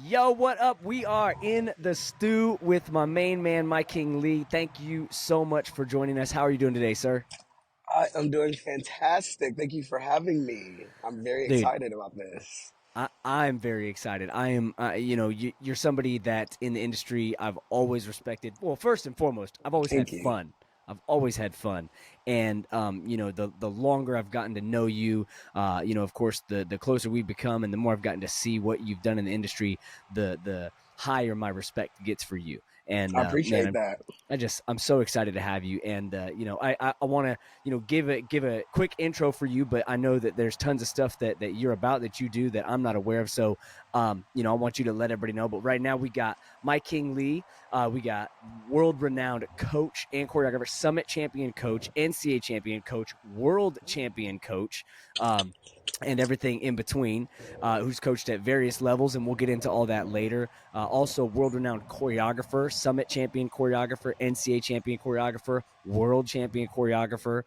Yo, what up? We are in the stew with my main man, Mike King Lee. Thank you so much for joining us. How are you doing today, sir? I am doing fantastic. Thank you for having me. I'm very Dude, excited about this. I'm very excited. I am, you're somebody that in the industry I've always respected. Well, first and foremost, I've always had Thank you. fun. I've always had fun, and the longer I've gotten to know you, of course, the closer we've become, and the more I've gotten to see what you've done in the industry, the higher my respect gets for you. And I man, appreciate that. I'm so excited to have you. And I want to give a quick intro for you, but I know that there's tons of stuff that you're about, that you do, that I'm not aware of. So I want you to let everybody know. But right now we got Mike King Lee. We got world renowned coach and choreographer, summit champion coach, NCAA champion coach, world champion coach. And everything in between, who's coached at various levels, and we'll get into all that later. Also, world-renowned choreographer, summit champion choreographer, NCAA champion choreographer, world champion choreographer,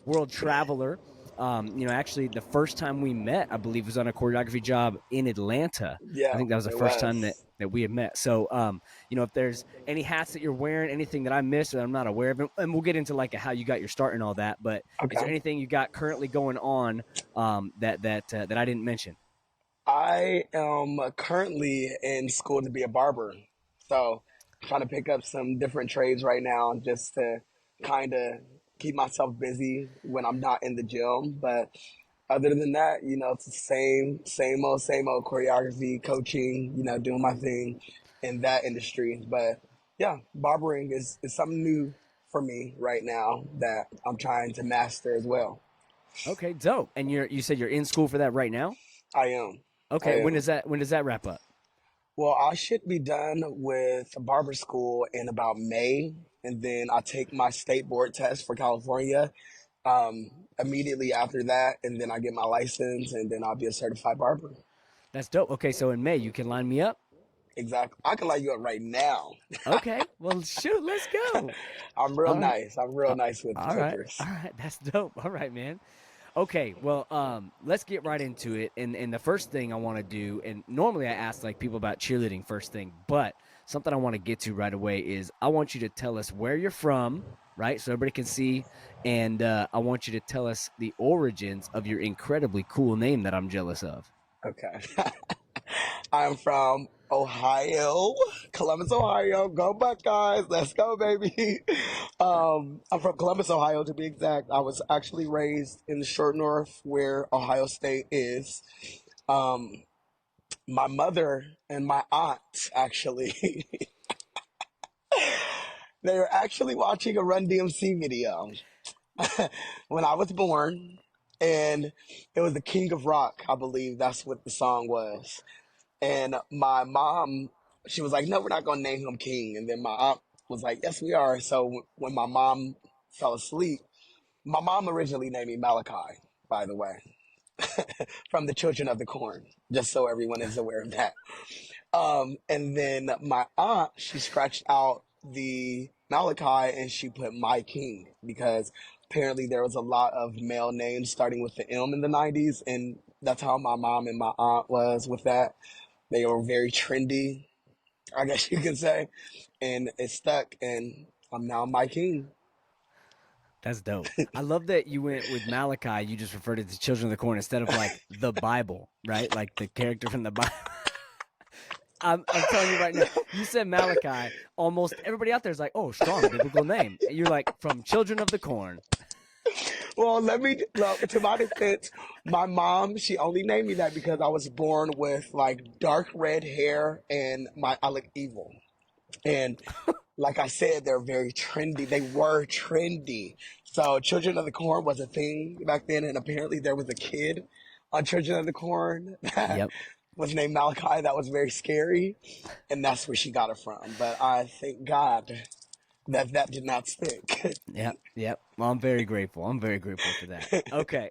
world traveler. Actually, the first time we met, I believe, was on a choreography job in Atlanta. I Yeah, think that was the it first time that was. we had met. So, if there's any hats that you're wearing, anything that I missed that I'm not aware of, and we'll get into like how you got your start and all that. But is there Okay. anything you got currently going on that I didn't mention? I am currently in school to be a barber. So, trying to pick up some different trades right now just to kind of keep myself busy when I'm not in the gym. But other than that, it's the same old choreography, coaching, doing my thing in that industry. But yeah, barbering is something new for me right now that I'm trying to master as well. Okay, dope. And you said you're in school for that right now? I am. I Okay, when am. does that wrap up? Well, I should be done with barber school in about May, and then I take my state board test for California immediately after that, and then I get my license, and then I'll be a certified barber. That's dope. Okay, so in May you can line me up. Exactly. I can light you up right now. Okay, well shoot, let's go. I'm real All right, nice. I'm real nice with the all right, clippers. all right. That's dope. All right, man. Okay, well, let's get right into it. And the first thing I want to do, and normally I ask like people about cheerleading first thing, but something I want to get to right away is I want you to tell us where you're from, right? So everybody can see, and I want you to tell us the origins of your incredibly cool name that I'm jealous of. Okay. I'm from Ohio, Columbus, Ohio. Go Buckeyes. Let's go, baby. I'm from Columbus, Ohio, to be exact. I was actually raised in the short north where Ohio State is. Um, my mother and my aunt, actually, they were actually watching a Run DMC video when I was born. And it was the King of Rock, I believe that's what the song was. And my mom, she was like, "No, we're not going to name him King." And then my aunt was like, "Yes, we are." So when my mom fell asleep, my mom originally named me Malachi, by the way, from the Children of the Corn, just so everyone is aware of that. And then my aunt, she scratched out the Malachi and she put my King because apparently there was a lot of male names starting with the M in the 90s. And that's how my mom and my aunt was with that. They were very trendy, I guess you could say, and it stuck. And I'm now my king. That's dope. I love that you went with Malachi. You just referred to the Children of the Corn instead of like the Bible, right? Like the character from the Bible. I'm telling you right now, you said Malachi. Almost everybody out there is like, oh, strong biblical name. You're like, from Children of the Corn. Well, to my defense, my mom, she only named me that because I was born with like dark red hair and I look evil. And like I said, they're very trendy. They were trendy. So Children of the Corn was a thing back then, and apparently there was a kid on Children of the Corn that Yep. was named Malachi. That was very scary, and that's where she got it from. But I thank God that that did not stick. Yep, yep. Well, I'm very grateful. I'm very grateful for that. Okay,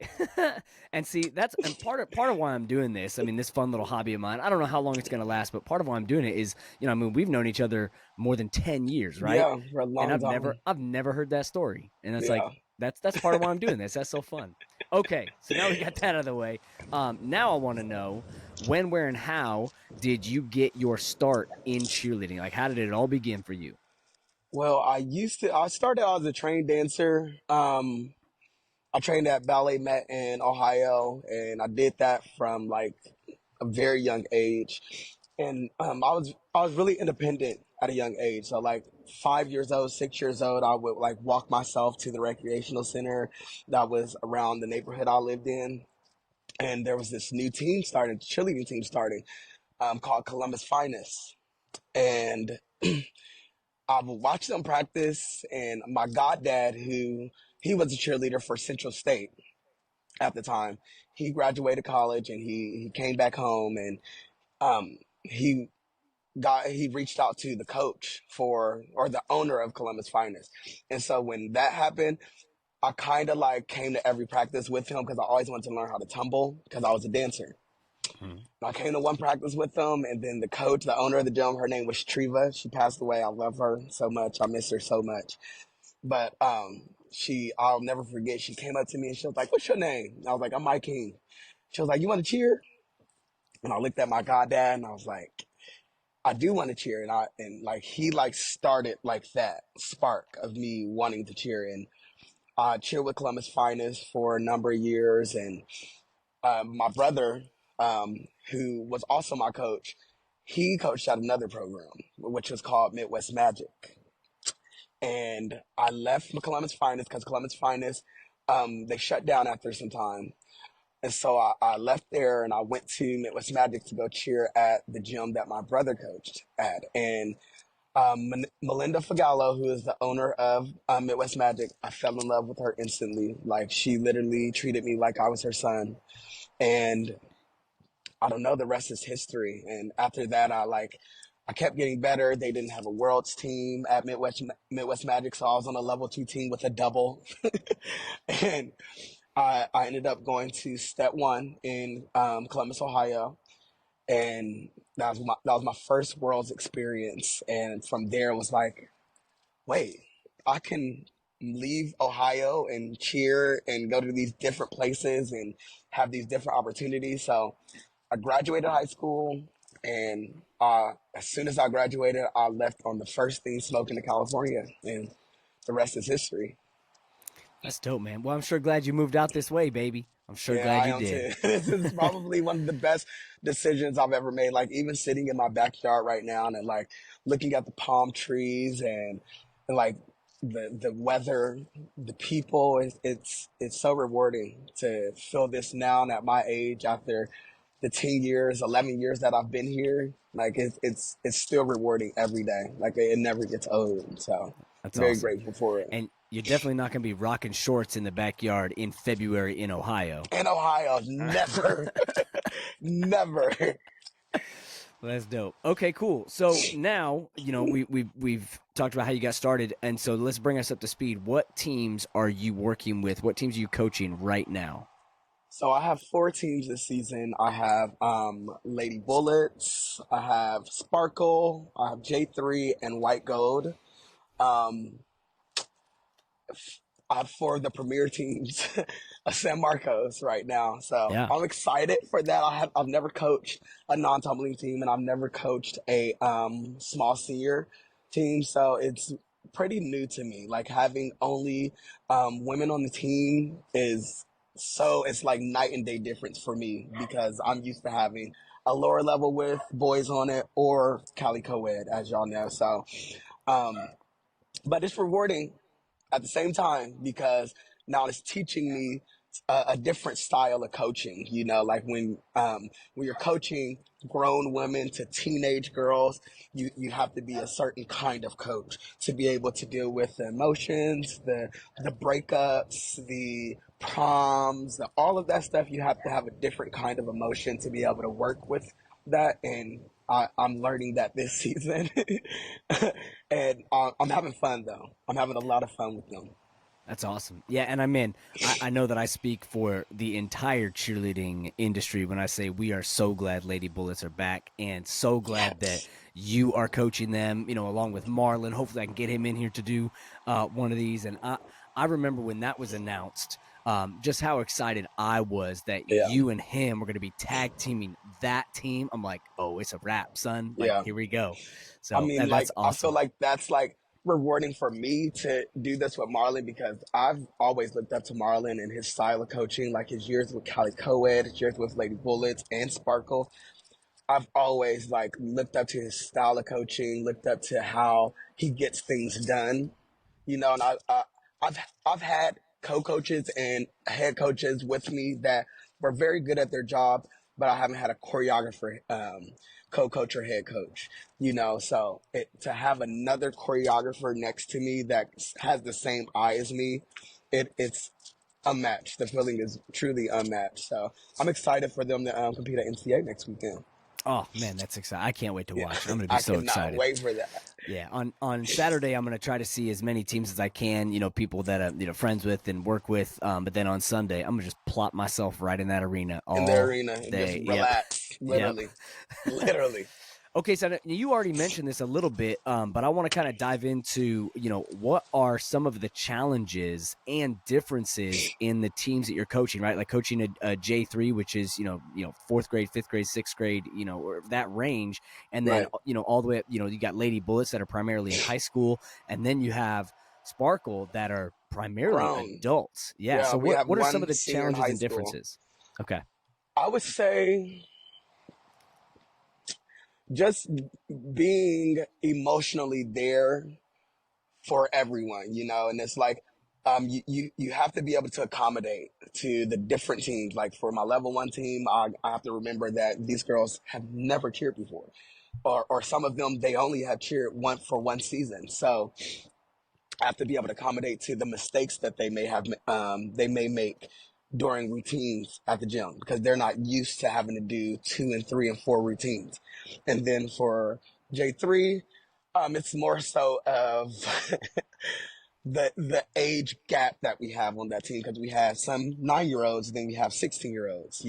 and see, and part of why I'm doing this. I mean, this fun little hobby of mine. I don't know how long it's going to last, but part of why I'm doing it is, I mean, we've known each other more than 10 years, right? Yeah, for a And long time. I've never heard that story, and it's like, Yeah. That's part of why I'm doing this. That's so fun. Okay, so now we got that out of the way. Now I want to know when, where, and how did you get your start in cheerleading? Like, how did it all begin for you? Well, I started out as a trained dancer. I trained at Ballet Met in Ohio, and I did that from like a very young age. And I was really independent at a young age. So like 5 years old, 6 years old, I would like walk myself to the recreational center that was around the neighborhood I lived in. And there was this new team starting, cheerleading team starting, called Columbus Finest. And I would watch them practice. And my goddad, who he was a cheerleader for Central State at the time, he graduated college and he came back home and he he reached out to the coach for or the owner of Columbus Finest. And so when that happened, I kind of like came to every practice with him because I always wanted to learn how to tumble because I was a dancer. Hmm. I came to one practice with them, and then the coach, the owner of the gym, her name was Treva. She passed away. I love her so much. I miss her so much. But I'll never forget. She came up to me and she was like, "What's your name?" And I was like, "I'm Mike King." She was like, "You want to cheer?" And I looked at my goddad and I was like, "I do want to cheer." And like he like started like that spark of me wanting to cheer. And I cheered with Columbus Finest for a number of years. And my brother, who was also my coach, he coached at another program, which was called Midwest Magic. And I left Columbus Finest because Columbus Finest, they shut down after some time. And so I left there and I went to Midwest Magic to go cheer at the gym that my brother coached at. And Melinda Fagallo, who is the owner of Midwest Magic, I fell in love with her instantly. Like she literally treated me like I was her son. And I don't know, the rest is history. And after that, I kept getting better. They didn't have a world's team at Midwest Magic, so I was on a level two team with a double. And I ended up going to Step One in Columbus, Ohio, and that was my first world's experience. And from there, it was like, wait, I can leave Ohio and cheer and go to these different places and have these different opportunities. So I graduated high school, and as soon as I graduated, I left on the first thing smoking to California, and the rest is history. That's dope, man. Well, I'm sure glad you moved out this way, baby. I'm sure Yeah, glad I you am did. too. This is probably one of the best decisions I've ever made. Like even sitting in my backyard right now and like looking at the palm trees and like the weather, the people, it's so rewarding to feel this now and at my age after the 10 years, 11 years that I've been here. Like it's still rewarding every day. Like it never gets old. So That's very awesome. grateful for it. And you're definitely not going to be rocking shorts in the backyard in February in Ohio. In Ohio, Well, never, never. that's dope. Okay, cool. So now we've talked about how you got started, and so let's bring us up to speed. What teams are you working with? What teams are you coaching right now? So I have four teams this season. I have Lady Bullets, I have Sparkle, I have J3 and White Gold. Um, for the premier teams of San Marcos right now. So Yeah, I'm excited for that. I've never coached a non-tumbling team and I've never coached a small senior team. So it's pretty new to me. Like having only women on the team it's like night and day difference for me because I'm used to having a lower level with boys on it or Cali co-ed, as y'all know. So, um, but it's rewarding at the same time because now it's teaching me a different style of coaching. You know, like when you're coaching grown women to teenage girls, you have to be a certain kind of coach to be able to deal with the emotions, the breakups, the proms, all of that stuff. You have to have a different kind of emotion to be able to work with that. And I'm learning that this season, and I'm having fun though. I'm having a lot of fun with them. that's awesome. Yeah, and I know that I speak for the entire cheerleading industry when I say we are so glad Lady Bullets are back and so glad that Yes. you are coaching them, along with Marlon. Hopefully I can get him in here to do one of these. And I remember when that was announced, just how excited I was that Yeah. you and him were going to be tag teaming that team. I'm like, oh, it's a wrap, son. Like, Yeah. here we go. I So mean, that's like, I feel awesome. like that's like rewarding for me to do this with Marlon because I've always looked up to Marlon and his style of coaching, like his years with Cali Coed, his years with Lady Bullets and Sparkle. I've always like looked up to his style of coaching, looked up to how he gets things done, and I've I've had co-coaches and head coaches with me that were very good at their job, but I haven't had a choreographer, co-coach or head coach, So to have another choreographer next to me that has the same eye as me, it's unmatched. The feeling is truly unmatched. So I'm excited for them to compete at NCA next weekend. Oh man, that's exciting! I can't wait to Yeah, watch. I'm going to be I so cannot excited. wait for that. Yeah, on Saturday I'm going to try to see as many teams as I can. People that I'm friends with and work with. But then on Sunday I'm going to just plop myself right in that arena In the all arena and just day. Yep, relax, yep. literally, literally. Okay, so you already mentioned this a little bit, but I want to kind of dive into, what are some of the challenges and differences in the teams that you're coaching, right? Like coaching a J3, which is, fourth grade, fifth grade, sixth grade, or that range. And then, Right. all the way up, you got Lady Bullets that are primarily in high school. And then you have Sparkle that are primarily Grown. adults. Yeah. Yeah, So we have what are some of one the senior in challenges high and school. differences? Okay. I would say just being emotionally there for everyone, and it's like you have to be able to accommodate to the different teams. Like for my level one team, I have to remember that these girls have never cheered before, or some of them they only have cheered one season. So I have to be able to accommodate to the mistakes that they may make during routines at the gym because they're not used to having to do 2 and 3 and 4 routines. And then for J3, it's more so of the age gap that we have on that team because we have some 9 year olds, then we have 16-year olds,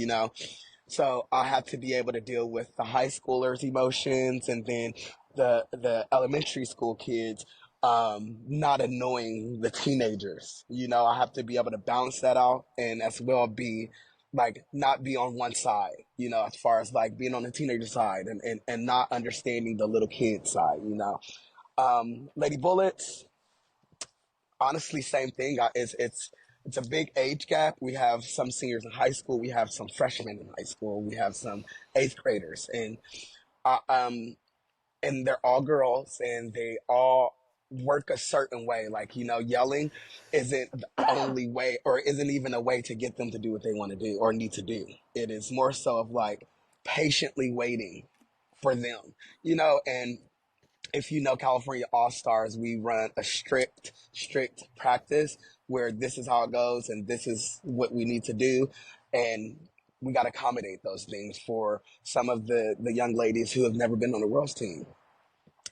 So I have to be able to deal with the high schoolers' emotions and then the elementary school kids not annoying the teenagers. I have to be able to balance that out and as well be like not be on one side, as far as like being on the teenager side and not understanding the little kid side, Lady Bullets, honestly, same thing. It's a big age gap. We have some seniors in high school. We have some freshmen in high school. We have some eighth graders, uh, um, and they're all girls, and they all work a certain way. Like yelling isn't the only way, or isn't even a way to get them to do what they want to do or need to do. It is more so of like patiently waiting for them, and if you know California All Stars, we run a strict practice where this is how it goes and this is what we need to do. And we got to accommodate those things for some of the young ladies who have never been on a girls team.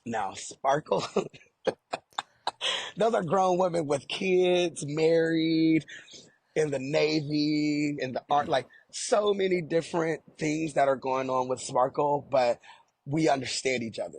Now, Sparkle, those are grown women with kids, married, in the Navy, in the art, like so many different things that are going on with Sparkle, but we understand each other.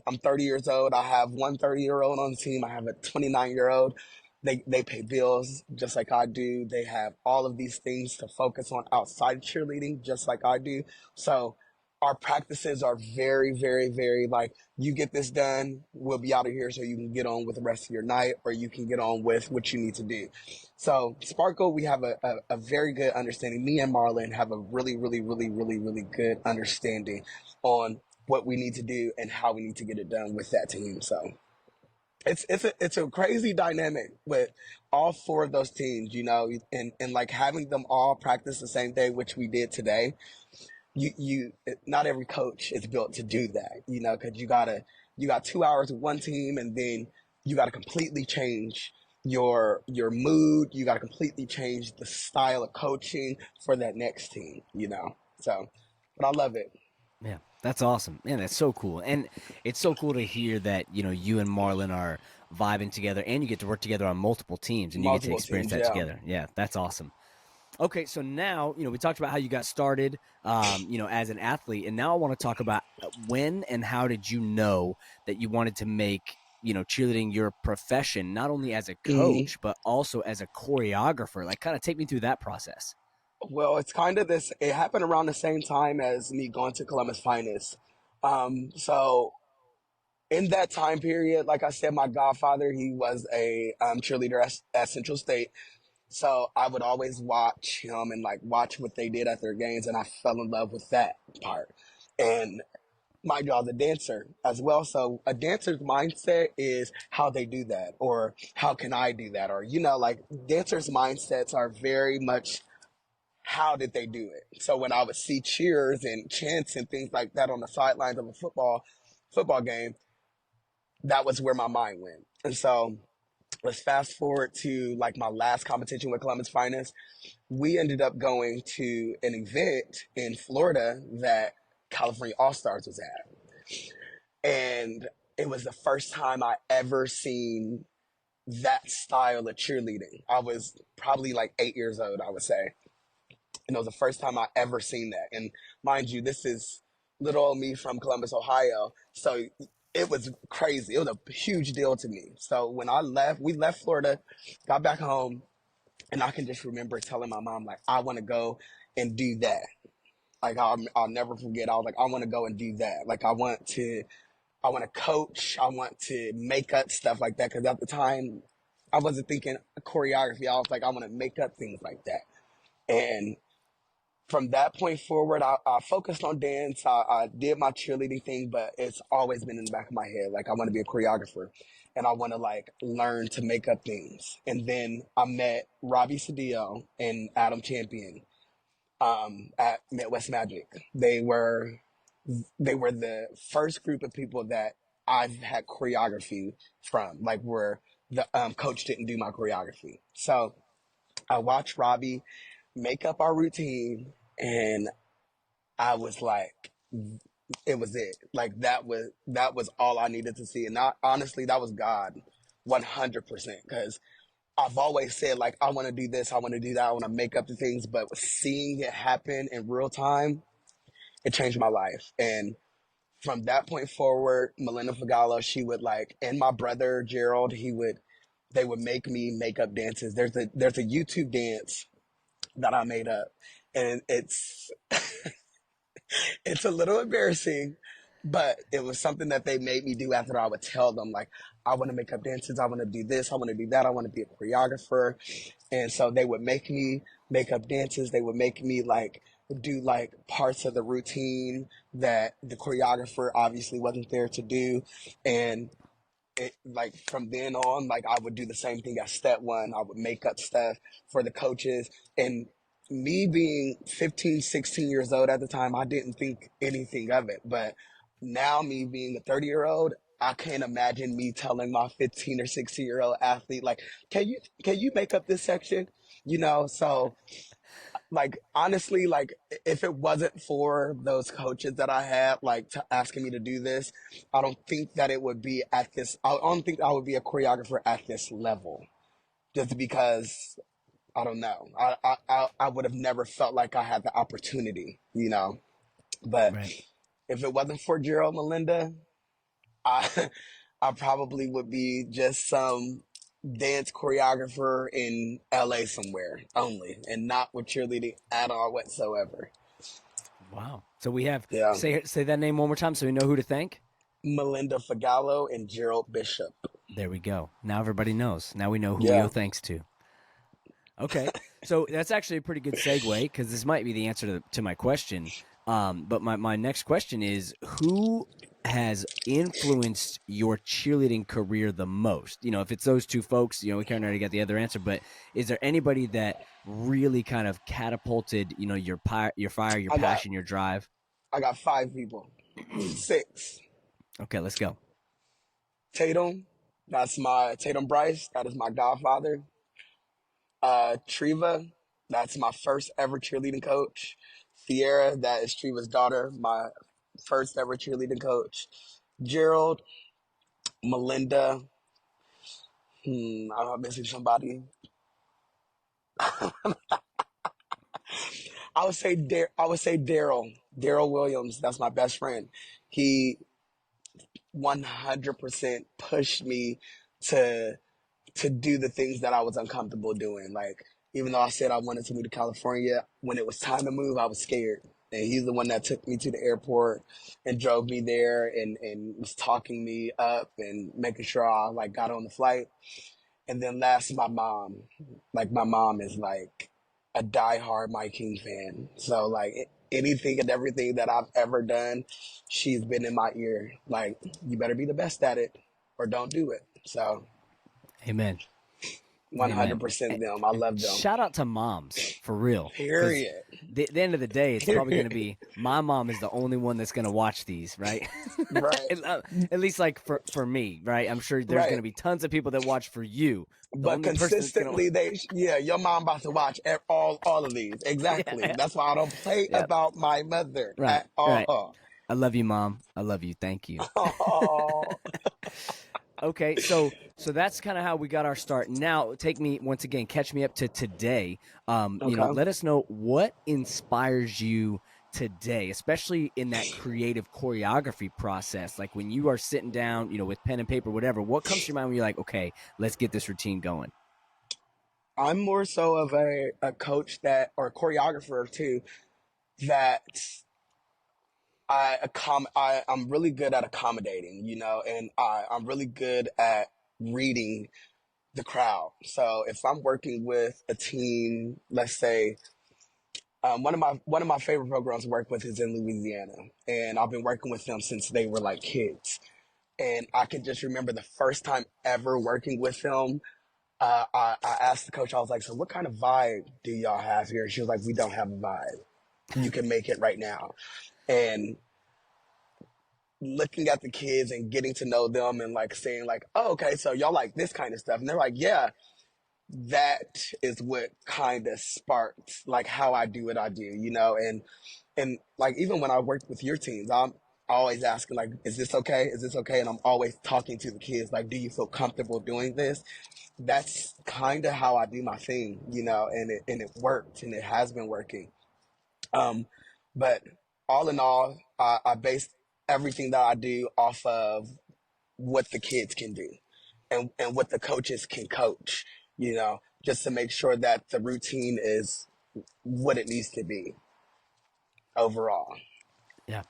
I'm 30 years old. I have one 30-year old on the team. I have a 29-year-old. They pay bills just like I do. They have all of these things to focus on outside cheerleading just like I do. So our practices are very, very, very like you get this done, we'll be out of here so you can get on with the rest of your night or you can get on with what you need to do. So Sparkle, we have a very good understanding. Me and Marlon have a really, really, really, really, really good understanding on what we need to do and how we need to get it done with that team. So it's a crazy dynamic with all four of those teams, and like having them all practice the same day, which we did today. You not every coach is built to do that, because you got 2 hours with one team and then you got to completely change your mood. You got to completely change the style of coaching for that next team. So, but I love it. Yeah, that's awesome. Man, that's so cool. And it's so cool to hear that, you and Marlon are vibing together and you get to work together on multiple teams and you get to Multiple experience teams, that yeah. together. Yeah, that's awesome. Okay, so now, we talked about how you got started, as an athlete. And now I want to talk about when and how did you know that you wanted to make cheerleading your profession, not only as a Mhm. coach, but also as a choreographer? Like, kind of take me through that process. Well, it's kind of this. It happened around the same time as me going to Columbus Finest. So in that time period, like I said, my godfather, he was a cheerleader at Central State. So I would always watch him and like watch what they did at their games, and I fell in love with that part. And mind you, I was a dancer as well. So a dancer's mindset is how they do that, or how can I do that, or like dancers' mindsets are very much how did they do it. So when I would see cheers and chants and things like that on the sidelines of a football game, that was where my mind went. And so let's fast forward to like my last competition with Columbus Finest. We ended up going to an event in Florida that California All Stars was at, and it was the first time I ever seen that style of cheerleading. I was probably like 8 years old, I would say, and it was the first time I ever seen that. And mind you, this is little old me from Columbus, Ohio, so it was crazy. It was a huge deal to me. So when we left Florida, got back home, and I can just remember telling my mom like, I want to go and do that. Like I'll never forget. I was like, I want to go and do that. Like I want to coach. I want to make up stuff like that. Because at the time, I wasn't thinking choreography. I was like, I want to make up things like that. And from that point forward, I focused on dance. I did my cheerleading thing, but it's always been in the back of my head. Like I want to be a choreographer, and I want to like learn to make up things. And then I met Robbie Cedillo and Adam Champion at Midwest Magic. They were the first group of people that I've had choreography from, like where the coach didn't do my choreography. So I watched Robbie make up our routine, and I was like, it was it. Like that was all I needed to see, and honestly, that was God, 100%. Because I've always said like I want to do this, I want to do that, I want to make up the things, but seeing it happen in real time, it changed my life. And from that point forward, Melinda Figallo, she would like, and my brother Gerald, they would make me make up dances. There's a YouTube dance that I made up, and it's a little embarrassing, but it was something that they made me do after I would tell them like I want to make up dances, I want to do this, I want to do that, I want to be a choreographer. And so they would make me make up dances. They would make me like do like parts of the routine that the choreographer obviously wasn't there to do. And like from then on, like I would do the same thing as step one. I would make up stuff for the coaches. And me being 15, 16 years old at the time, I didn't think anything of it. But now, me being a 30-year-old, I can't imagine me telling my 15 or 16-year-old athlete, like, can you make up this section? So like honestly, like if it wasn't for those coaches that I had, like asking me to do this, I don't think that it would be at this. I don't think I would be a choreographer at this level, just because I don't know. I would have never felt like I had the opportunity. But Right. if it wasn't for Gerald Melinda, I I probably would be just some dance choreographer in LA somewhere only, and not with cheerleading at all whatsoever. Wow. So we have, Yeah. say that name one more time so we know who to thank. Melinda Figallo and Gerald Bishop. There we go. Now everybody knows. Now we know who we owe Yeah. thanks to. Okay, so that's actually a pretty good segue because this might be the answer to my question. But my next question is, who has influenced your cheerleading career the most? If it's those two folks, we kind of already got the other answer. But is there anybody that really kind of catapulted, your fire, your I got passion, your drive? I got five people. Six. Okay, let's go. Tatum, that's my Tatum Bryce, that is my godfather. Treva, that's my first ever cheerleading coach. Sierra, that is Treva's daughter, my first ever cheerleading coach. Gerald, Melinda, I'm missing somebody. I would say Daryl Williams. That's my best friend. He 100% pushed me to to do the things that I was uncomfortable doing. Like, even though I said I wanted to move to California, when it was time to move, I was scared. And he's the one that took me to the airport and drove me there and was talking me up and making sure I like got on the flight. And then last, my mom. Like, my mom is like a diehard My King fan. So like anything and everything that I've ever done, she's been in my ear. Like, you better be the best at it or don't do it. So Amen. Amen. 100% them. I love them. Shout out to moms for real, because Period. the end of the day, it's probably going to Period. be my mom is the only one that's going to watch these, right? Right. At least like for me, right? I'm sure there's going Right. to be tons of people that watch for you. The But only person that's going to, consistently, yeah, your mom about to watch all of these. Exactly. yeah, That's why I don't play yeah, about my mother right, at right. all. I love you, mom. I love you. Thank you. Oh, Okay, so that's kind of how we got our start. Now, take me once again, catch me up to today. okay. Let us know what inspires you today, especially in that creative choreography process. Like when you are sitting down, with pen and paper, whatever. What comes to your mind when you're like, okay, let's get this routine going? I'm more so of a coach that, or a choreographer too, that I'm really good at accommodating, and I'm really good at reading the crowd. So if I'm working with a team, let's say, one of my favorite programs to work with is in Louisiana, and I've been working with them since they were like kids. And I can just remember the first time ever working with them. I asked the coach, I was like, "So what kind of vibe do y'all have here?" And she was like, "We don't have a vibe. You can make it right now." And looking at the kids and getting to know them and like saying like, "Oh, okay, so y'all like this kind of stuff," and they're like, "Yeah." That is what kind of sparked like how I do what I do, and like even when I worked with your teams, I'm always asking like, "Is this okay? Is this okay?" And I'm always talking to the kids like, "Do you feel comfortable doing this?" That's kind of how I do my thing, and it worked, and it has been working. Um, but all in all, I base everything that I do off of what the kids can do and what the coaches can coach, just to make sure that the routine is what it needs to be overall. Yeah.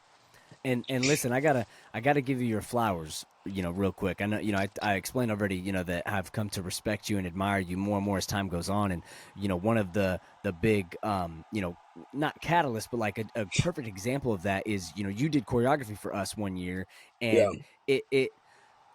And listen, I gotta give you your flowers, real quick. I know, I explained already, that I've come to respect you and admire you more and more as time goes on. And one of the big, not catalyst, but like a perfect example of that is, you did choreography for us one year, Yeah, and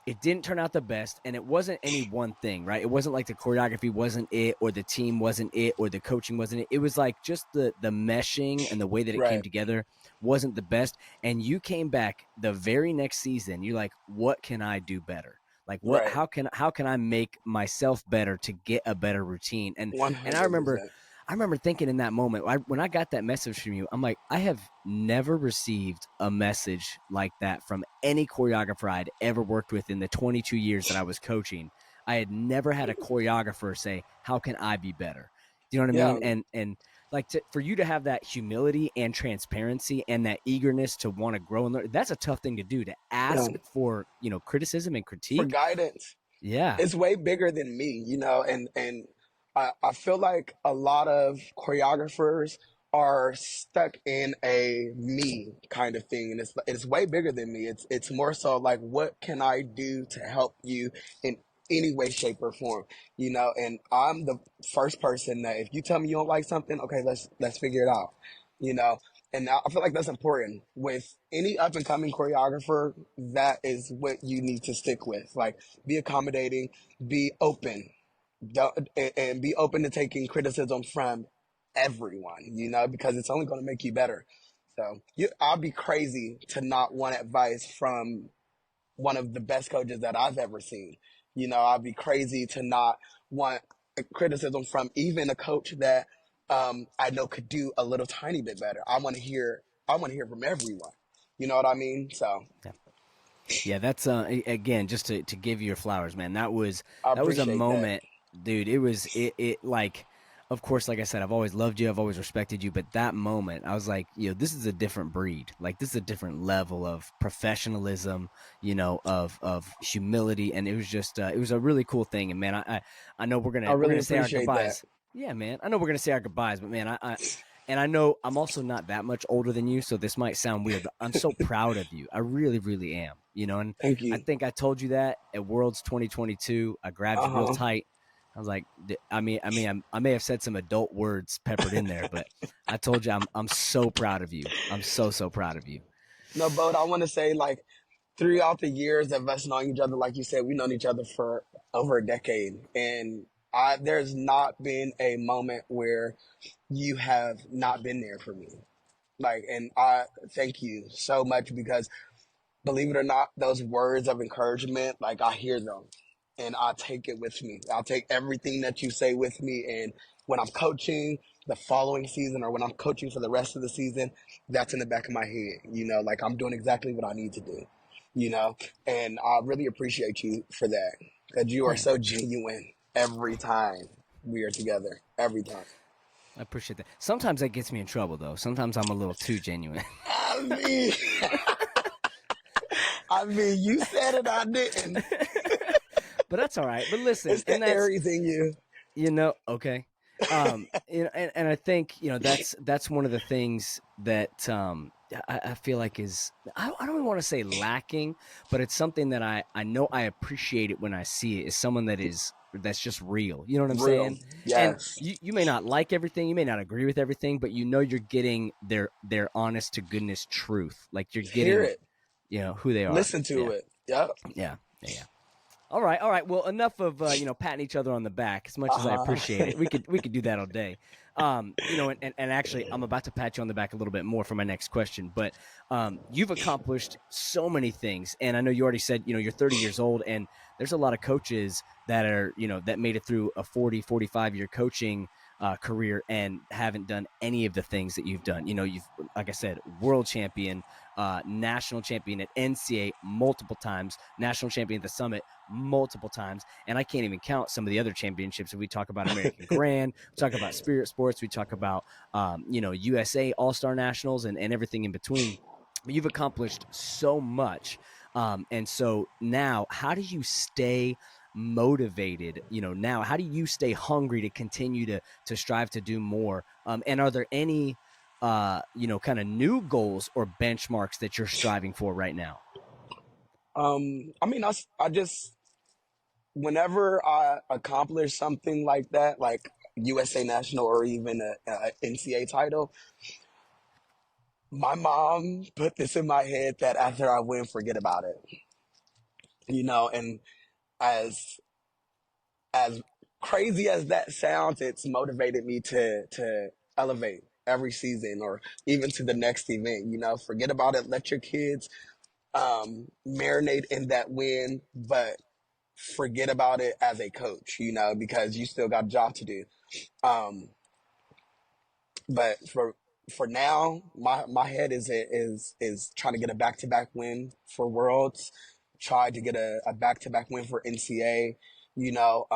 it didn't turn out the best, and it wasn't any one thing, right? It wasn't like the choreography wasn't it, or the team wasn't it, or the coaching wasn't it. It was like just the meshing and the way that it came right, together wasn't the best. And you came back the very next season. You're like, what can I do better? Like what? right, How can I make myself better to get a better routine? And I remember 100%. thinking in that moment, when I got that message from you, I'm like, I have never received a message like that from any choreographer I'd ever worked with in the 22 years that I was coaching. I had never had a choreographer say, "How can I be better?" Do you know what I Yeah, mean? And like for you to have that humility and transparency and that eagerness to want to grow and learn, that's a tough thing to do. To yeah. ask for criticism and For critique. guidance, Yeah, it's way bigger than me, and I feel like a lot of choreographers are stuck in a me kind of thing, and it's way bigger than me. It's more so like, what can I do to help you in any way, shape, or form, And I'm the first person that if you tell me you don't like something, okay, let's figure it out, you know. And I feel like that's important with any up and coming choreographer. That is what you need to stick with. Like, be accommodating, be open, and be open to taking criticism from everyone, because it's only going to make you better. So I'll be crazy to not want advice from one of the best coaches that I've ever seen. I'd be crazy to not want criticism from even a coach that I know could do a little tiny bit better. I want to hear from everyone. You know what I mean? So yeah. Yeah, that's again, just to give you your flowers, man. That was I a appreciate that. moment, dude. It was it like of course, like I said, I've always loved you. I've always respected you. But that moment, I was like, this is a different breed. Like this is a different level of professionalism, of humility, and it was just, it was a really cool thing. And man, I know we're I gonna we're really gonna say our appreciate that. goodbyes. Yeah, man, I know we're gonna say our goodbyes, but man, and I know I'm also not that much older than you, so this might sound weird, but I'm so proud of you. I really, really am. And Thank I you. think I told you that at Worlds 2022. I grabbed Uh you real huh. tight. I was like, I may have said some adult words peppered in there, but I told you I'm so proud of you. I'm so proud of you. No, but I want to say, like, throughout the years of us knowing each other, like you said, we've known each other for over a decade, and there's not been a moment where you have not been there for me. Like, and I thank you so much because, believe it or not, those words of encouragement, like I hear them and I take it with me. I'll take everything that you say with me. And when I'm coaching the following season or when I'm coaching for the rest of the season, that's in the back of my head. Like I'm doing exactly what I need to do, you know? And I really appreciate you for that because you are Man, so genuine every time we are together, every time. I appreciate that. Sometimes that gets me in trouble though. Sometimes I'm a little too genuine. I mean, you said it, I didn't. But that's all right. But listen, It's the and that's Aries in you. okay. And I think that's one of the things that I feel like is I don't want to say lacking, but it's something that I know I appreciate it when I see it. Is someone that's just real. You know what I'm Real. saying? And Yes. you may not like everything, you may not agree with everything, but you're getting their honest to goodness truth. Like you're Hear getting it. who they are. Listen to Yeah, it. Yep. yeah. All right, all right. Well, enough of patting each other on the back. As much as I Uh appreciate it, we could do that all day. And actually, I'm about to pat you on the back a little bit more for my next question. But you've accomplished so many things, and I know you already said you're 30 years old, and there's a lot of coaches that are that made it through a 45 year coaching career and haven't done any of the things that you've done. You've, like I said, world champion, national champion at NCAA multiple times, national champion at the summit multiple times, and I can't even count some of the other championships. If we talk about American Grand, we talk about Spirit Sports, we talk about USA All Star Nationals, and everything in between. But you've accomplished so much, and so now, how do you stay motivated? Now, how do you stay hungry to continue to strive to do more? And are there any kind of new goals or benchmarks that you're striving for right now? I just whenever I accomplish something like that, like USA National or even a NCAA title, my mom put this in my head that after I win, forget about it. And as as crazy as that sounds, it's motivated me to elevate every season or even to the next event. Forget about it. Let your kids marinate in that win, but forget about it as a coach, because you still got a job to do. Um, but for now, my head is trying to get a back to back win for Worlds, try to get a back to back win for NCA. You know,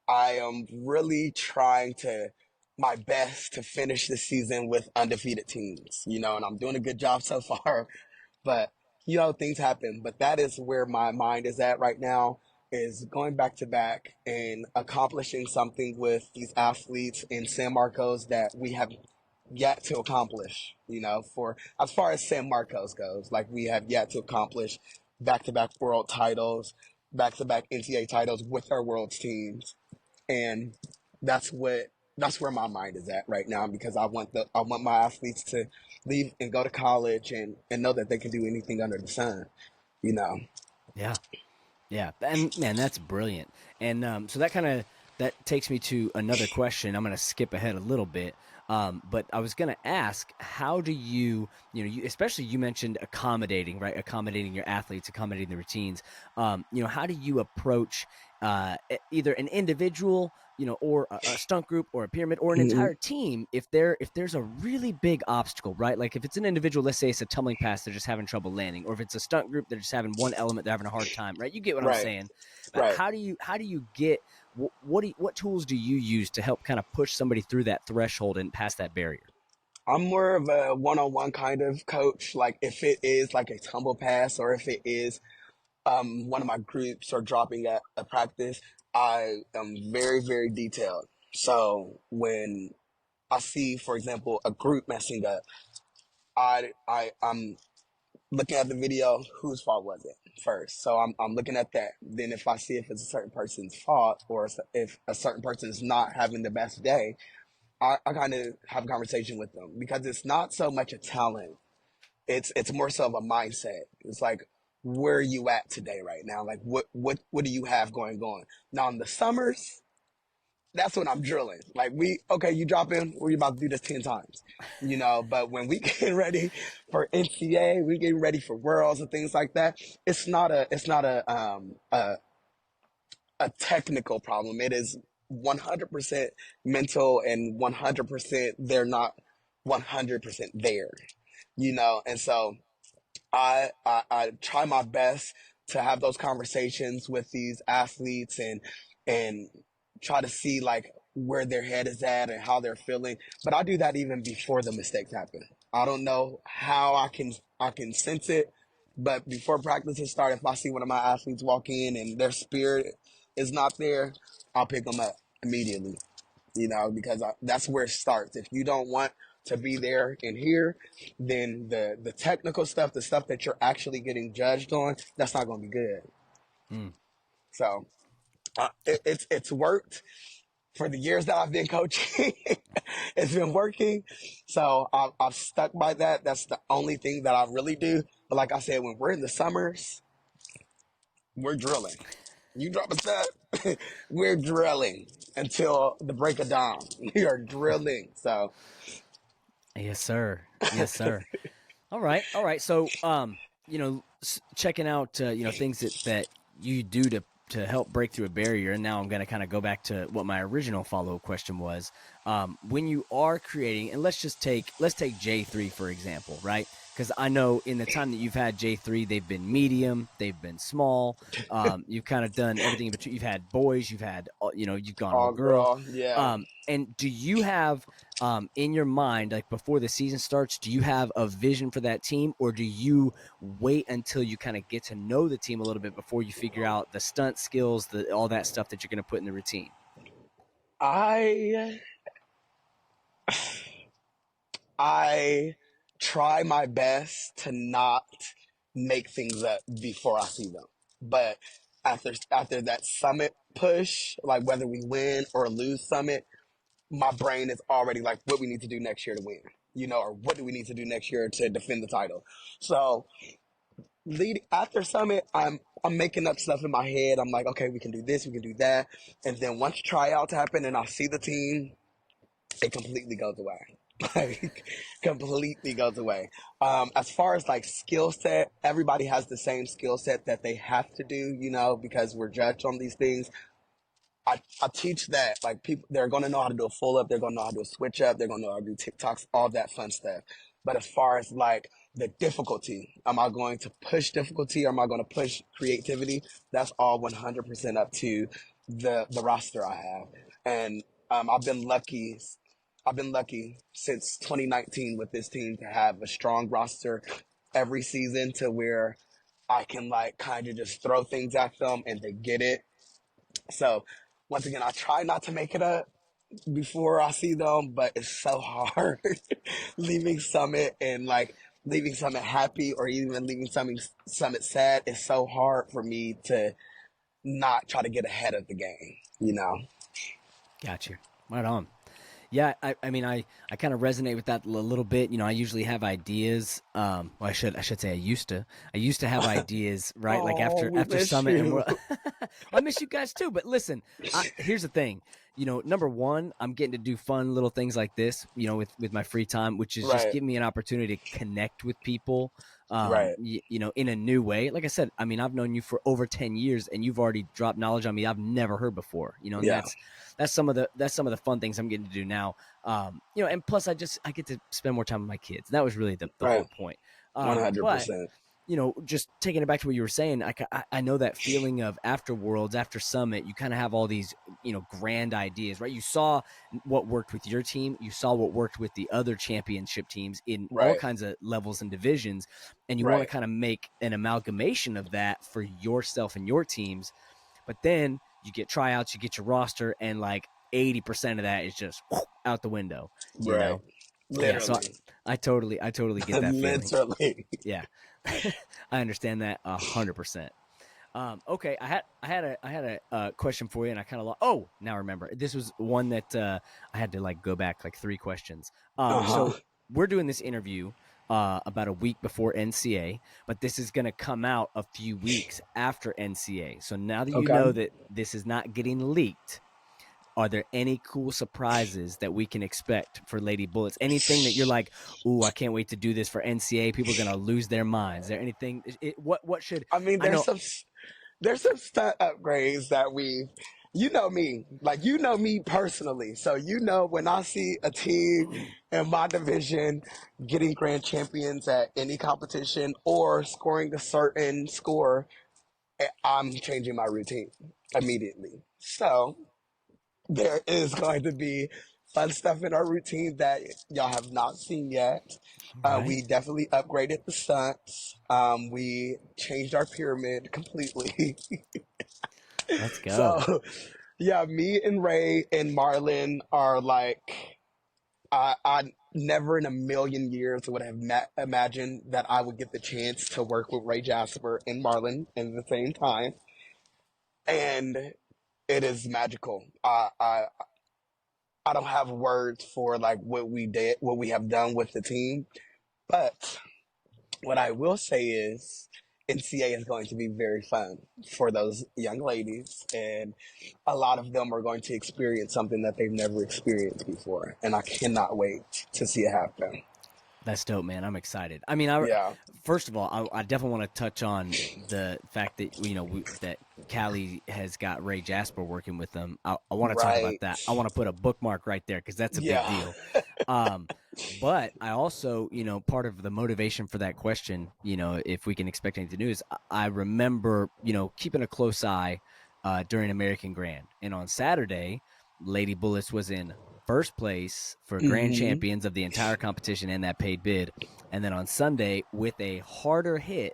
I am really trying to my best to finish the season with undefeated teams, and I'm doing a good job so far. But things happen. But that is where my mind is at right now, is going back to back and accomplishing something with these athletes in San Marcos that we have yet to accomplish, for as far as San Marcos goes. Like we have yet to accomplish back to back world titles, back to back NCAA titles with our world's teams. And that's what that's where my mind is at right now, because I want my athletes to leave and go to college and know that they can do anything under the sun, you know. Yeah. Yeah, and man, that's brilliant. And so that takes me to another question. I'm going to skip ahead a little bit, but I was going to ask, how do especially you mentioned accommodating, right? Accommodating your athletes, accommodating the routines. How do you approach either an individual, or a stunt group, or a pyramid, or an Mm-hmm. entire team if there's a really big obstacle, right? Like if it's an individual, let's say it's a tumbling pass, they're just having trouble landing, or if it's a stunt group, they're just having one element, they're having a hard time, right? You get what I'm Right, saying. But right. how do you get what tools do you use to help kind of push somebody through that threshold and past that barrier? I'm more of a one-on-one kind of coach. Like if it is like a tumble pass or if it is one of my groups are dropping at a practice, I am very, very detailed. So when I see, for example, a group messing up, I'm looking at the video, whose fault was it first? So I'm looking at that. Then if I see if it's a certain person's fault or if a certain person is not having the best day, I kind of have a conversation with them because it's not so much a talent. It's more so of a mindset. It's like, where are you at today right now? Like what do you have going on? Now in the summers, that's when I'm drilling. Like okay, you drop in, we're about to do this 10 times. But when we get ready for NCA, we get ready for worlds and things like that, it's not a technical problem. It is 100% mental and 100% they're not 100% there, and so I try my best to have those conversations with these athletes and try to see like where their head is at and how they're feeling. But I do that even before the mistakes happen. I don't know how I can sense it, but before practices start, if I see one of my athletes walk in and their spirit is not there, I'll pick them up immediately. Because that's where it starts. If you don't want to be there and here, then the technical stuff, the stuff that you're actually getting judged on, that's not going to be good. Mm. So it's worked for the years that I've been coaching. It's been working. So I've stuck by that. That's the only thing that I really do. But like I said, when we're in the summers, we're drilling. You drop a step, we're drilling until the break of dawn. We are drilling. So Yes, sir. Yes, sir. All right, all right. So, checking out, things that you do to help break through a barrier. And now I'm going to kind of go back to what my original follow up question was. When you are creating, and let's take J3 for example, right? Because I know in the time that you've had J3, they've been medium, they've been small. You've kind of done everything in between. You've had boys, you've had, you've gone all all girl. girl, yeah. And do you have in your mind, like before the season starts, do you have a vision for that team, or do you wait until you kind of get to know the team a little bit before you figure out the stunt skills, all that stuff that you're going to put in the routine? I I try my best to not make things up before I see them. But after that summit push, like whether we win or lose summit, my brain is already like what we need to do next year to win, or what do we need to do next year to defend the title. So lead after summit, I'm making up stuff in my head. I'm like, okay, we can do this, we can do that, and then once tryouts happen and I see the team, it completely goes away. Like completely goes away. As far as like skill set, everybody has the same skill set that they have to do, because we're judged on these things. I teach that like people they're gonna know how to do a full up, they're gonna know how to do a switch up, they're gonna know how to do TikToks, all that fun stuff. But as far as like the difficulty, am I going to push difficulty or am I going to push creativity? That's all 100% up to the roster I have. And I've been lucky since 2019 with this team to have a strong roster every season to where I can like kind of just throw things at them and they get it. So once again, I try not to make it up before I see them, but it's so hard leaving Summit and like leaving Summit happy or even leaving Summit sad. It's so hard for me to not try to get ahead of the game. Got you. Right on. Yeah, I mean, I kind of resonate with that a little bit. I usually have ideas. Well, I should say I used to have ideas, right? Like Oh, we after miss summit, and you. I miss you guys too. But listen, here's the thing. Number one, I'm getting to do fun little things like this, with my free time, which is just Right, giving me an opportunity to connect with people, right, in a new way. Like I said, I mean, I've known you for over 10 years and you've already dropped knowledge on me I've never heard before, and yeah, that's some of the fun things I'm getting to do now. And plus I get to spend more time with my kids. That was really the right, whole point. one hundred But percent. just taking it back to what you were saying, I know that feeling of after Worlds, after Summit, you kind of have all these, grand ideas, right? You saw what worked with your team, you saw what worked with the other championship teams in all Right, kinds of levels and divisions, and you want to right, kind of make an amalgamation of that for yourself and your teams. But then you get tryouts, you get your roster, and like 80% of that is just out the window, you right. know? Yeah. So Literally, I totally get that feeling. literally. Yeah. I understand that 100%. Okay, I had a question for you, and I kind of oh, now remember, this was one that I had to like go back like 3 questions. Uh So huh. we're doing this interview about a week before NCA, but this is going to come out a few weeks after NCA. So now that you know Okay. that this is not getting leaked, are there any cool surprises that we can expect for Lady Bullets? Anything that you're like, ooh, I can't wait to do this for NCA. People are gonna lose their minds. Is there anything? What should I mean, I know? there's some stunt upgrades that you know me, like you know me personally, so you know when I see a team in my division getting grand champions at any competition or scoring a certain score, I'm changing my routine immediately. So there is going to be fun stuff in our routine that y'all have not seen yet. Right, We definitely upgraded the stunts. We changed our pyramid completely. let's go. So, yeah, me and Ray and Marlon are like, I never in a million years would have imagined that I would get the chance to work with Ray Jasper and Marlon at the same time. And it is magical. I don't have words for like what we did, what we have done with the team. But what I will say is NCA is going to be very fun for those young ladies, and a lot of them are going to experience something that they've never experienced before, and I cannot wait to see it happen. That's dope, man. I'm excited. I mean, I Yeah, first of all, I definitely want to touch on the fact that that Callie has got Ray Jasper working with them. I want to talk about right. that. I want to put a bookmark right there because that's a big Yeah. deal. Um, but I also, part of the motivation for that question, if we can expect anything new, is I remember, keeping a close eye during American Grand, and on Saturday, Lady Bullets was in first place for grand Mm-hmm. champions of the entire competition and that paid bid. And then on Sunday, with a harder hit,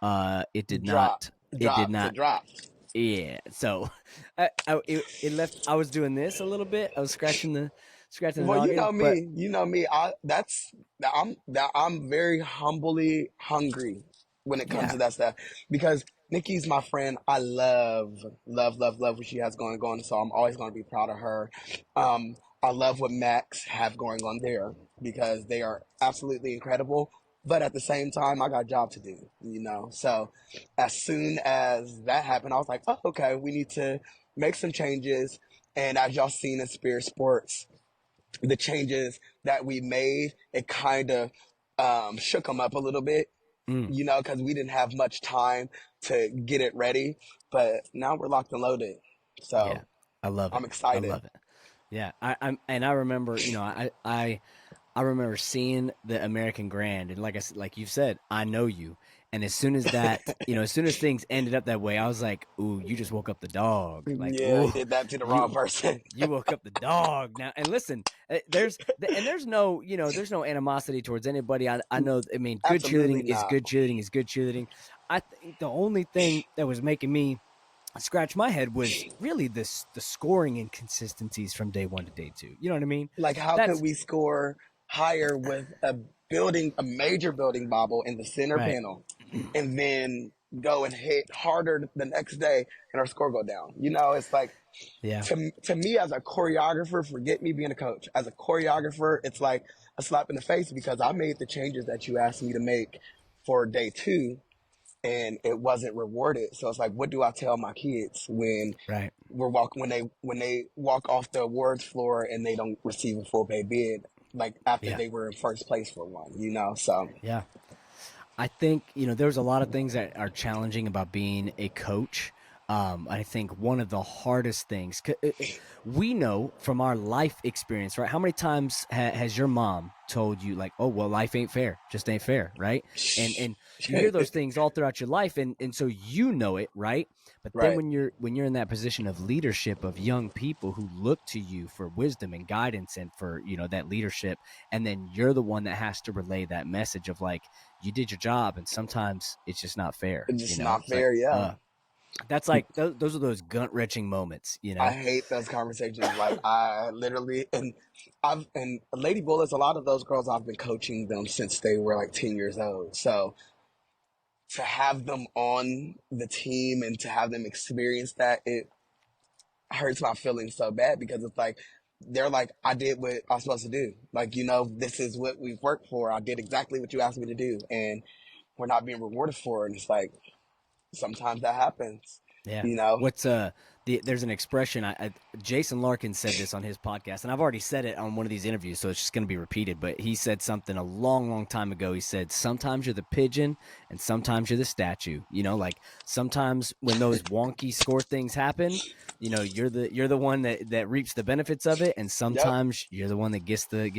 it did Drop, not. It did dropped, it not. dropped. Yeah. So, it left. I was doing this a little bit. I was scratching the Well, you noggin, know but me. You know me. I'm very humbly hungry when it comes yeah, to that stuff because Nikki's my friend. I love what she has going on. So I'm always going to be proud of her. I love what Max have going on there because they are absolutely incredible. But at the same time, I got a job to do. So as soon as that happened, I was like, oh, okay, we need to make some changes. And as y'all seen in Spirit Sports, the changes that we made, it kind of shook them up a little bit, mm, because we didn't have much time to get it ready. But now we're locked and loaded. yeah. So I love it. I'm I excited. love it. Yeah, and I remember, I remember seeing the American Grand, and like I said, like you said, I know you. And as soon as that, as soon as things ended up that way, I was like, "Ooh, you just woke up the dog!" Like, Yeah, "Ooh, you did that to the you wrong person. you woke up the dog now." And listen, there's no, there's no animosity towards anybody. I know. I mean, good cheerleading Absolutely is not. good cheerleading is good cheerleading. I think the only thing that was making me scratch my head was really the scoring inconsistencies from day one to day two. You know what I mean? Like, how could That's we score higher with a major building bobble in the center right. panel, and then go and hit harder the next day and our score go down? It's like, Yeah. to me as a choreographer, forget me being a coach. As a choreographer, it's like a slap in the face because I made the changes that you asked me to make for day two, and it wasn't rewarded. So it's like, what do I tell my kids when Right. when they walk off the awards floor and they don't receive a full pay bid, like after Yeah. they were in first place for one? So Yeah. I think, there's a lot of things that are challenging about being a coach. I think one of the hardest things we know from our life experience, right? How many times has your mom told you like, "Oh, well, life ain't fair, just ain't fair," right? And you hear those things all throughout your life, and so you know it, right? But then Right. when you're in that position of leadership of young people who look to you for wisdom and guidance and for that leadership, and then you're the one that has to relay that message of like you did your job, and sometimes it's just not fair. It's just not It's like, fair. Yeah. that's like those are those gut wrenching moments, you I know. hate those conversations. Like I literally, and Lady Bullets, a lot of those girls, I've been coaching them since they were like 10 years old. So to have them on the team and to have them experience that, it hurts my feelings so bad because it's like, they're like, I did what I was supposed to do. Like, this is what we've worked for. I did exactly what you asked me to do. And we're not being rewarded for it. And it's like, sometimes that happens, Yeah. you know? What's there's an expression Jason Larkin said this on his podcast, and I've already said it on one of these interviews, so it's just going to be repeated. But he said something a long time ago. He said, "Sometimes you're the pigeon, and sometimes you're the statue." Like sometimes when those wonky score things happen, you're the one that reaps the benefits of it, and Yep. sometimes you're the one that gets the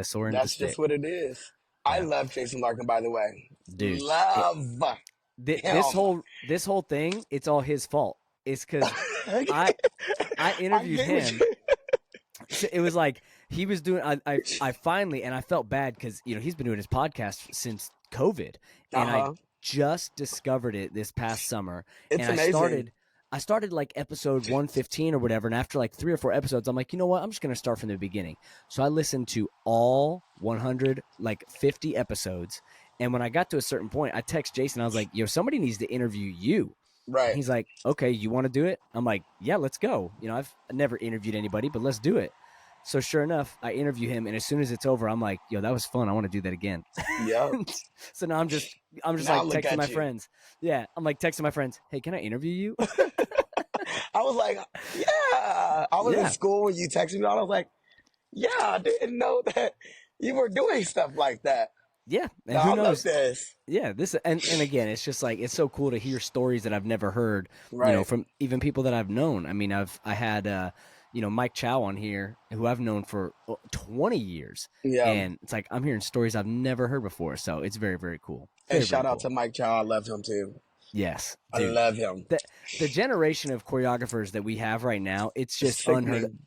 sword into the That's just stick. what it is. I Yeah, love Jason Larkin, by the way. dude. Love This him. whole thing, it's all his fault. It's because I I I interviewed get what him. you. So it was like he was doing. I finally, and I felt bad because he's been doing his podcast since COVID, Uh and I huh. just discovered it this past summer, It's and amazing. I started like episode 115 or whatever, and after like 3 or 4 episodes, I'm like, you know what? I'm just gonna start from the beginning. So I listened to all 100 like 50 episodes, and when I got to a certain point, I text Jason. I was like, yo, somebody needs to interview you. And Right. he's like, okay, you want to do it? I'm like, yeah, let's go. I've never interviewed anybody, but let's do it. So sure enough, I interview him, and as soon as it's over, I'm like, yo, that was fun. I want to do that again. Yep. So now I'm just Now like look texting my at you. friends. Yeah, I'm like texting my friends. Hey, can I interview you? I was like, yeah. I was in Yeah, school when you texted me. I was like, yeah. I didn't know that you were doing stuff like that. yeah. No, And who I love knows? this. Yeah, this and again, it's just like it's so cool to hear stories that I've never heard, Right. from even people that I've known. I mean, I had Mike Chow on here who I've known for 20 years, Yeah. and it's like I'm hearing stories I've never heard before. So it's very very cool, And very very shout out cool. to Mike Chow. I love him too. Yes, I dude. love him. The generation of choreographers that we have right now, it's It's just unheard sickening.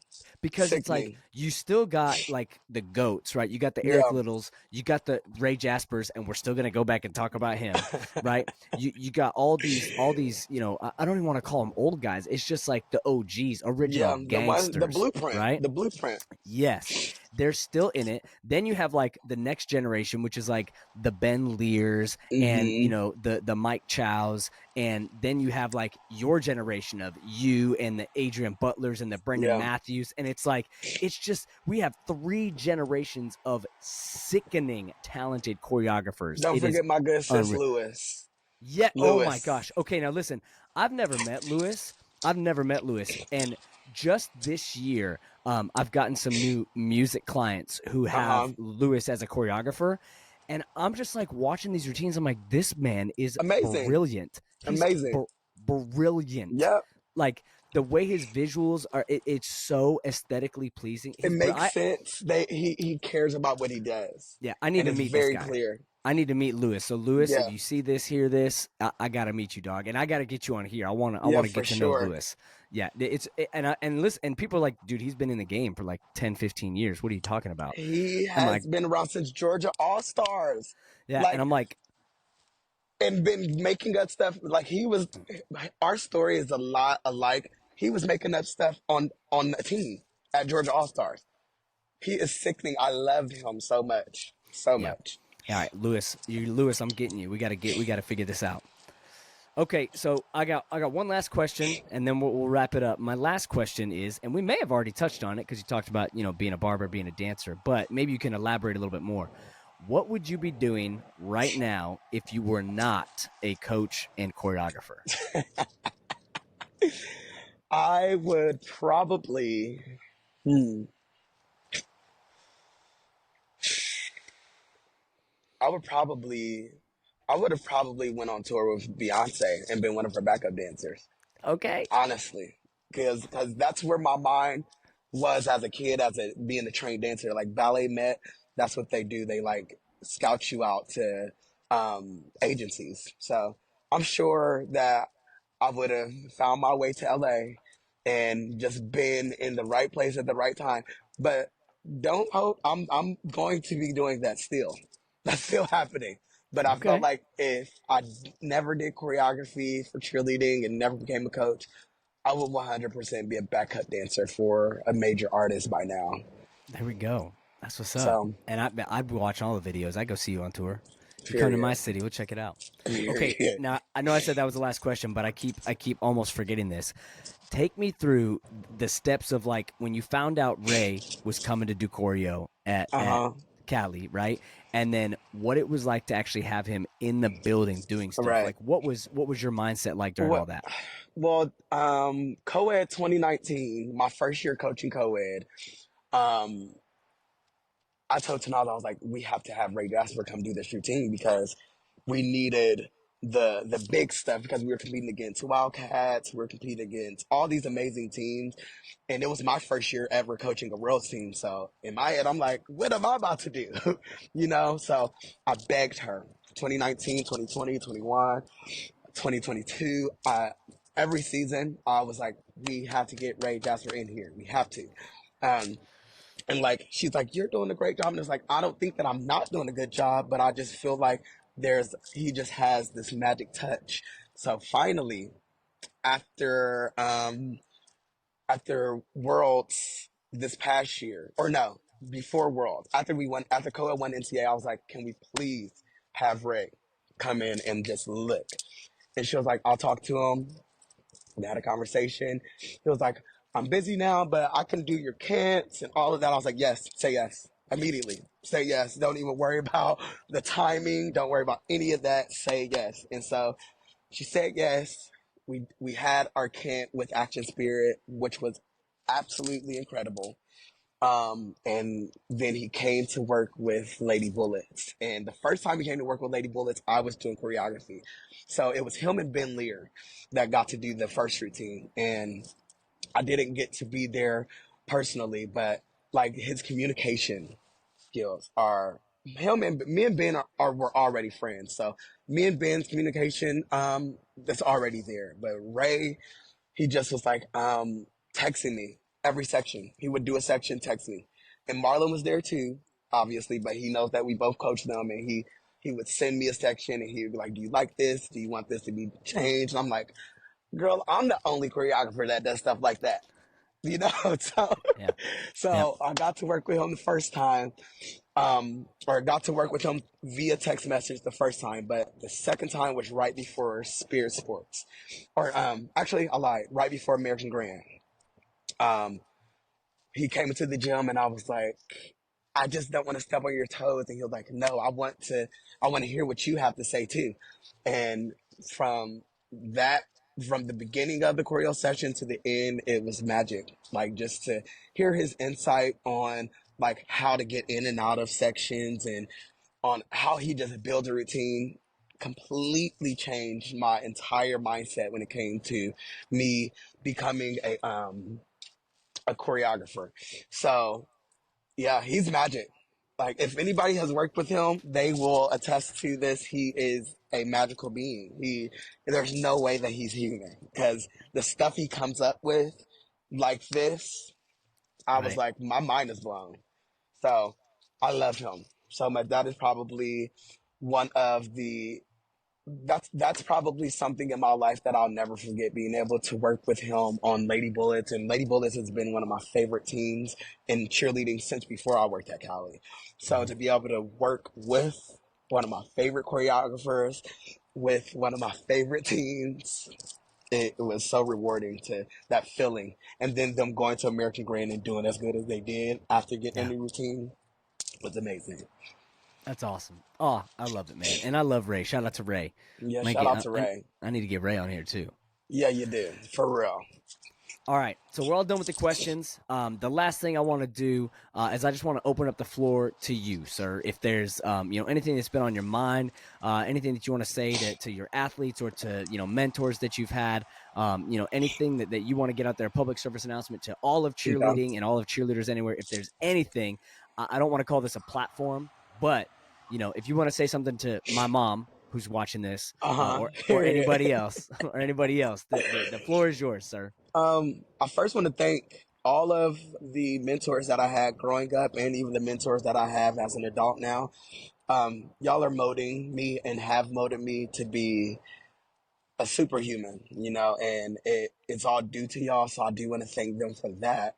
because it's like Sickening. you still got like the goats, right? You got the Eric Yeah. Littles, you got the Ray Jaspers, and we're still gonna go back and talk about him, right? You got all these, I don't even want to call them old guys. It's just like the OGs, original Yeah. The gangsters, blueprint. right? The blueprint. Yes, they're still in it. Then you have like the next generation, which is like the Ben Lears and Mm-hmm. the Mike Chows, and then you have like your generation of you and the Adrian Butlers and the Brendan Yeah. Matthews, and it's just we have 3 generations of sickening talented choreographers. Don't It is forget my good sis unreal. Lewis. Yeah. Oh my Lewis. gosh. Okay, now listen. I've never met Lewis. I've never met Lewis, and just this year, I've gotten some new music clients who Uh have huh. Lewis as a choreographer, and I'm just like watching these routines. I'm like, this man is Amazing. brilliant. He's Amazing. brilliant. Yep. Like the way his visuals are, it's so aesthetically pleasing. It But makes sense. He cares about what he does, yeah, I need and to it's meet this very guy. clear. I need to meet Lewis. So Lewis, if Yeah. you see this, hear this, I gotta meet you, dog, and I gotta get you on here. I Yeah, want to for get to know sure. Lewis. Yeah, and listen, and people are like, dude, he's been in the game for like 10, 15 years. What are you talking about? He I'm has like, been around since Georgia All Stars, yeah, and like, I'm like, and been making up stuff. Like he was, our story is a lot alike. He was making up stuff on the team at Georgia All Stars. He is sickening. I love him so much, so yeah, much. all right, Lewis, I'm getting you. We gotta figure this out. Okay, so I got one last question, and then we'll wrap it up. My last question is, and we may have already touched on it because you talked about being a barber, being a dancer, but maybe you can elaborate a little bit more. What would you be doing right now if you were not a coach and choreographer? I would probably. Hmm, I would probably. I would have probably went on tour with Beyonce and been one of her backup dancers. Okay. honestly, because that's where my mind was as a kid, as a being a trained dancer. Like ballet met, that's what they do. They like scout you out to agencies. So I'm sure that I would have found my way to LA and just been in the right place at the right time. But don't hope I'm going to be doing that still. That's still happening. But I felt Okay. like if I never did choreography for cheerleading and never became a coach, I would 100% be a backup dancer for a major artist by now. There we go. That's what's up. So, And I watch all the videos. I go see you on tour. If you come to my period. city, we'll check it out. Okay, Period. now I know I said that was the last question, but I keep almost forgetting this. Take me through the steps of like when you found out Ray was coming to do choreo Uh at huh. Cali, right? And then what it was like to actually have him in the building doing stuff. Right. Like what was your mindset like during all What? that? Well, co-ed 2019, my first year coaching co-ed. Um, I told Tanada, I was like, we have to have Ray Jasper come do this routine because we needed the big stuff because we were competing against Wildcats, we were competing against all these amazing teams, and it was my first year ever coaching a real team. So in my head, I'm like, what am I about to do? So I begged her 2019, 2020, 21, 2022. Every season, I was like, we have to get Ray Jasper in here. We have to. Um, and like, she's like, you're doing a great job. And it's like, I don't think that I'm not doing a good job, but I just feel like he just has this magic touch. So finally, after, after Worlds this past year, or no, before Worlds, after Koa won NCAA, I was like, can we please have Ray come in and just look? And she was like, I'll talk to him. We had a conversation. He was like, I'm busy now, but I can do your cants and all of that. I was like, yes, say yes immediately. Say yes. Don't even worry about the timing. Don't worry about any of that. Say yes. And so she said yes. We had our cant with Action Spirit, which was absolutely incredible. And then he came to work with Lady Bullets. And the first time he came to work with Lady Bullets, I was doing choreography. So it was him and Ben Lear that got to do the first routine. And I didn't get to be there personally, but like his communication skills are him and me and Ben were already friends. So me and Ben's communication, that's already there. But Ray, he just was like texting me every section. He would do a section, text me. And Marlon was there too, obviously, but he knows that we both coach them, and he would send me a section, and he would be like, "Do you like this? Do you want this to be changed?" And I'm like, "Girl, I'm the only choreographer that does stuff like that." You know, so Yeah. Yep. so I got to work with him the first time, or got to work with him via text message the first time, but the second time was right before Spirit Sports, or actually, I lied, right before American Grand. Um, he came into the gym, and I was like, I just don't want to step on your toes. And he was like, no, I want to hear what you have to say too. And from that, from the beginning of the choreo session to the end, it was magic. Like just to hear his insight on like how to get in and out of sections and on how he just builds a routine completely changed my entire mindset when it came to me becoming a choreographer. So yeah, he's magic. Like if anybody has worked with him, they will attest to this. He is a magical being. There's no way that he's human because the stuff he comes up with, like this, I was Right. like, my mind is blown. So I love him so much. That is probably one of the that's probably something in my life that I'll never forget. Being able to work with him on Lady Bullets, and Lady Bullets has been one of my favorite teams in cheerleading since before I worked at Cali. So to be able to work with one of my favorite choreographers, with one of my favorite teams, it was so rewarding to that feeling. And then them going to American Grand and doing as good as they did after getting in Yeah. the routine was amazing. That's awesome. Oh, I love it, man. And I love Ray. Shout out to Ray. Yeah, Might shout get out to Ray. I need to get Ray on here too. Yeah, you do for real. All right, so we're all done with the questions. The last thing I want to do is I just want to open up the floor to you, sir. If there's anything that's been on your mind, anything that you want to say to your athletes or to mentors that you've had, anything that you want to get out there, a public service announcement to all of Okay. cheerleading and all of cheerleaders anywhere. If there's anything, I don't want to call this a platform, but if you want to say something to my mom who's watching this, Uh or anybody huh. else, or anybody else, the floor is yours, sir. I first want to thank all of the mentors that I had growing up, and even the mentors that I have as an adult now. Y'all are molding me and have molded me to be a superhuman, and it's all due to y'all. So I do want to thank them for that.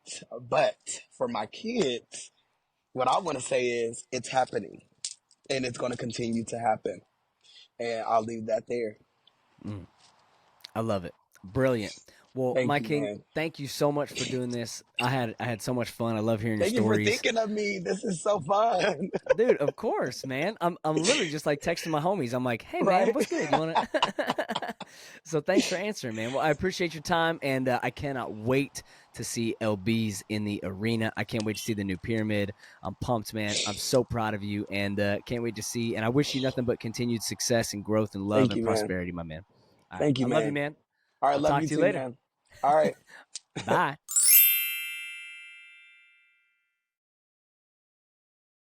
But for my kids, what I want to say is it's happening, and it's going to continue to happen. And I'll leave that there. Mm. I love it. Brilliant. Well, Thank my you, king, man. thank you so much for doing this. I had so much fun. I love hearing your Thank you for stories. thinking of me. This is so fun. Dude, of course, man. I'm literally just like texting my homies. I'm like, "Hey man, Right? what's good? You want to?" So thanks for answering, man. Well, I appreciate your time, and I cannot wait to see LBs in the arena. I can't wait to see the new pyramid. I'm pumped, man. I'm so proud of you, and can't wait to see. And I wish you nothing but continued success and growth and love Thank and you, man. prosperity, my man. All right, Thank you, I love you, man. man. All right, I'll love talk you to you too, later. man. All right. Bye.